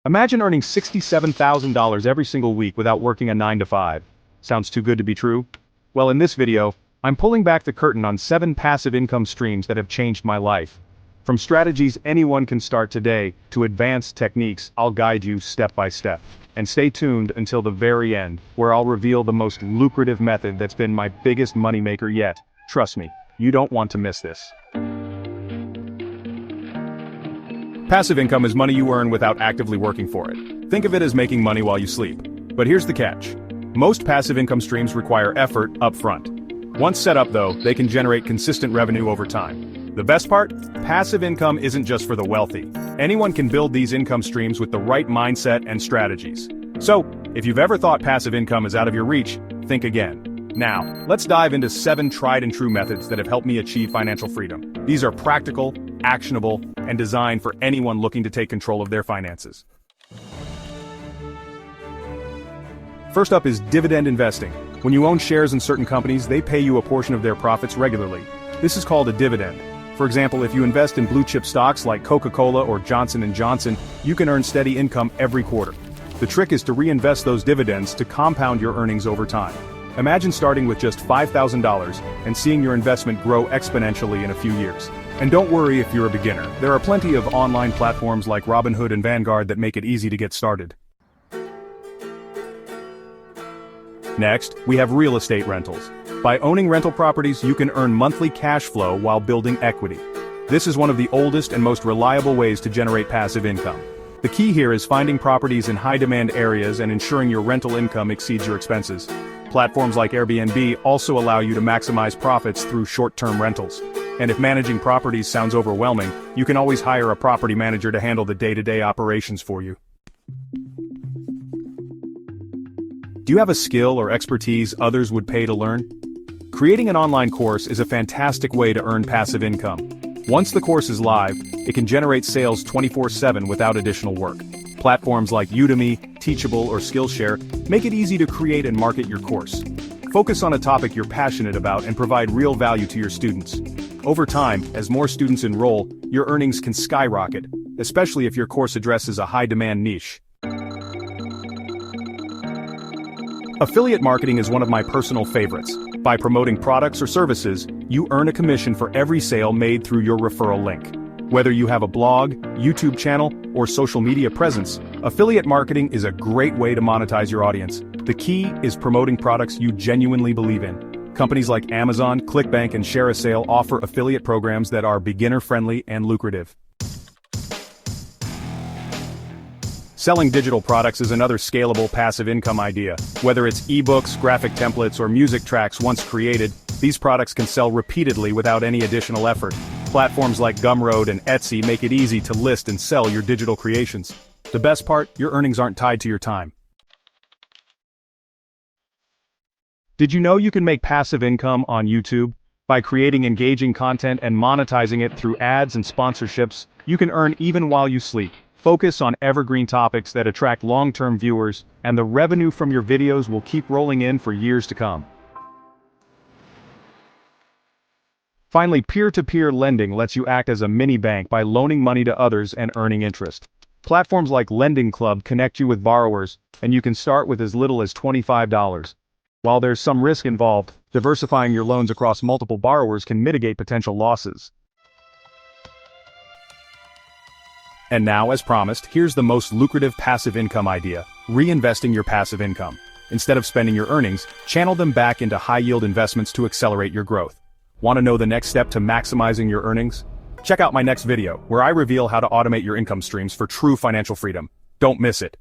Imagine earning $67,000 every single week without working a 9 to 5. Sounds too good to be true? Well, in this video, I'm pulling back the curtain on 7 passive income streams that have changed my life. From strategies anyone can start today, to advanced techniques, I'll guide you step by step. And stay tuned until the very end, where I'll reveal the most lucrative method that's been my biggest moneymaker yet. Trust me, you don't want to miss this. Passive income is money you earn without actively working for it. Think of it as making money while you sleep. But here's the catch. Most passive income streams require effort up front. Once set up though, they can generate consistent revenue over time. The best part? Passive income isn't just for the wealthy. Anyone can build these income streams with the right mindset and strategies. So, if you've ever thought passive income is out of your reach, think again. Now, let's dive into 7 tried and true methods that have helped me achieve financial freedom. These are practical, actionable, and designed for anyone looking to take control of their finances. First up is dividend investing. When you own shares in certain companies, they pay you a portion of their profits regularly. This is called a dividend. For example, if you invest in blue-chip stocks like Coca-Cola or Johnson & Johnson, you can earn steady income every quarter. The trick is to reinvest those dividends to compound your earnings over time. Imagine starting with just $5,000 and seeing your investment grow exponentially in a few years. And don't worry if you're a beginner, there are plenty of online platforms like Robinhood and Vanguard that make it easy to get started. Next, we have real estate rentals. By owning rental properties, you can earn monthly cash flow while building equity. This is one of the oldest and most reliable ways to generate passive income. The key here is finding properties in high-demand areas and ensuring your rental income exceeds your expenses. Platforms like Airbnb also allow you to maximize profits through short-term rentals. And if managing properties sounds overwhelming, you can always hire a property manager to handle the day-to-day operations for you. Do you have a skill or expertise others would pay to learn? Creating an online course is a fantastic way to earn passive income. Once the course is live, it can generate sales 24/7 without additional work. Platforms like Udemy, Teachable, or Skillshare make it easy to create and market your course. Focus on a topic you're passionate about and provide real value to your students. Over time, as more students enroll, your earnings can skyrocket, especially if your course addresses a high-demand niche. Affiliate marketing is one of my personal favorites. By promoting products or services, you earn a commission for every sale made through your referral link. Whether you have a blog, YouTube channel, or social media presence, affiliate marketing is a great way to monetize your audience. The key is promoting products you genuinely believe in. Companies like Amazon, ClickBank, and ShareASale offer affiliate programs that are beginner-friendly and lucrative. Selling digital products is another scalable passive income idea. Whether it's ebooks, graphic templates, or music tracks once created, these products can sell repeatedly without any additional effort. Platforms like Gumroad and Etsy make it easy to list and sell your digital creations. The best part, your earnings aren't tied to your time. Did you know you can make passive income on YouTube? By creating engaging content and monetizing it through ads and sponsorships, you can earn even while you sleep. Focus on evergreen topics that attract long-term viewers, and the revenue from your videos will keep rolling in for years to come. Finally, peer-to-peer lending lets you act as a mini bank by loaning money to others and earning interest. Platforms like Lending Club connect you with borrowers, and you can start with as little as $25. While there's some risk involved, diversifying your loans across multiple borrowers can mitigate potential losses. And now, as promised, here's the most lucrative passive income idea: reinvesting your passive income. Instead of spending your earnings, channel them back into high-yield investments to accelerate your growth. Want to know the next step to maximizing your earnings? Check out my next video, where I reveal how to automate your income streams for true financial freedom. Don't miss it.